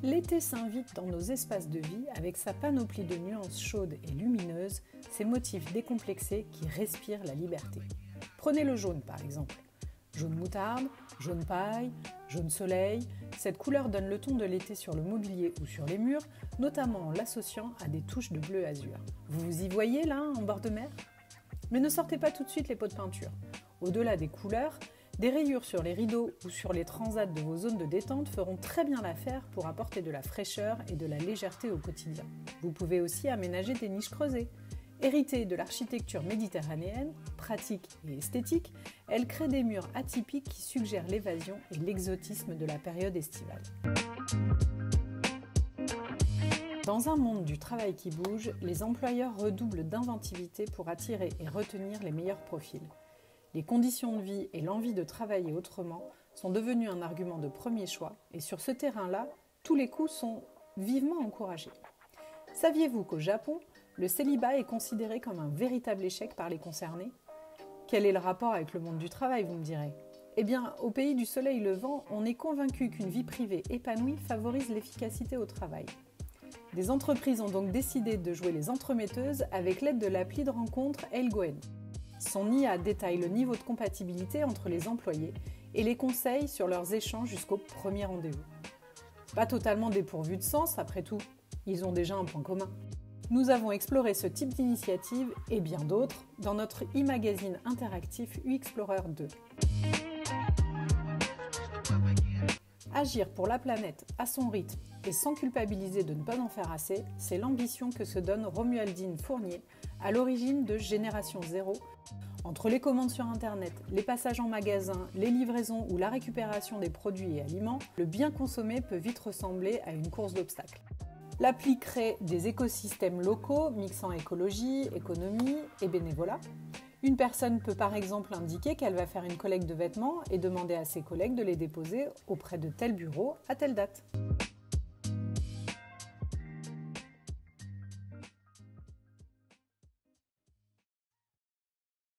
L'été s'invite dans nos espaces de vie avec sa panoplie de nuances chaudes et lumineuses, ses motifs décomplexés qui respirent la liberté. Prenez le jaune par exemple. Jaune moutarde, jaune paille, jaune soleil, cette couleur donne le ton de l'été sur le mobilier ou sur les murs, notamment en l'associant à des touches de bleu azur. Vous vous y voyez là, en bord de mer ? Mais ne sortez pas tout de suite les pots de peinture. Au-delà des couleurs, des rayures sur les rideaux ou sur les transats de vos zones de détente feront très bien l'affaire pour apporter de la fraîcheur et de la légèreté au quotidien. Vous pouvez aussi aménager des niches creusées. Héritée de l'architecture méditerranéenne, pratique et esthétique, elle crée des murs atypiques qui suggèrent l'évasion et l'exotisme de la période estivale. Dans un monde du travail qui bouge, les employeurs redoublent d'inventivité pour attirer et retenir les meilleurs profils. Les conditions de vie et l'envie de travailler autrement sont devenus un argument de premier choix et sur ce terrain-là, tous les coups sont vivement encouragés. Saviez-vous qu'au Japon, le célibat est considéré comme un véritable échec par les concernés ? Quel est le rapport avec le monde du travail, vous me direz ? Eh bien, au pays du soleil levant, on est convaincu qu'une vie privée épanouie favorise l'efficacité au travail. Des entreprises ont donc décidé de jouer les entremetteuses avec l'aide de l'appli de rencontre Elgoen. Son IA détaille le niveau de compatibilité entre les employés et les conseille sur leurs échanges jusqu'au premier rendez-vous. Pas totalement dépourvu de sens, après tout. Ils ont déjà un point commun. Nous avons exploré ce type d'initiative et bien d'autres dans notre e-magazine interactif U-Explorer 2. Agir pour la planète à son rythme et sans culpabiliser de ne pas en faire assez, c'est l'ambition que se donne Romualdine Fournier, à l'origine de Génération Zéro. Entre les commandes sur Internet, les passages en magasin, les livraisons ou la récupération des produits et aliments, le bien consommé peut vite ressembler à une course d'obstacles. L'appli crée des écosystèmes locaux mixant écologie, économie et bénévolat. Une personne peut par exemple indiquer qu'elle va faire une collecte de vêtements et demander à ses collègues de les déposer auprès de tel bureau à telle date.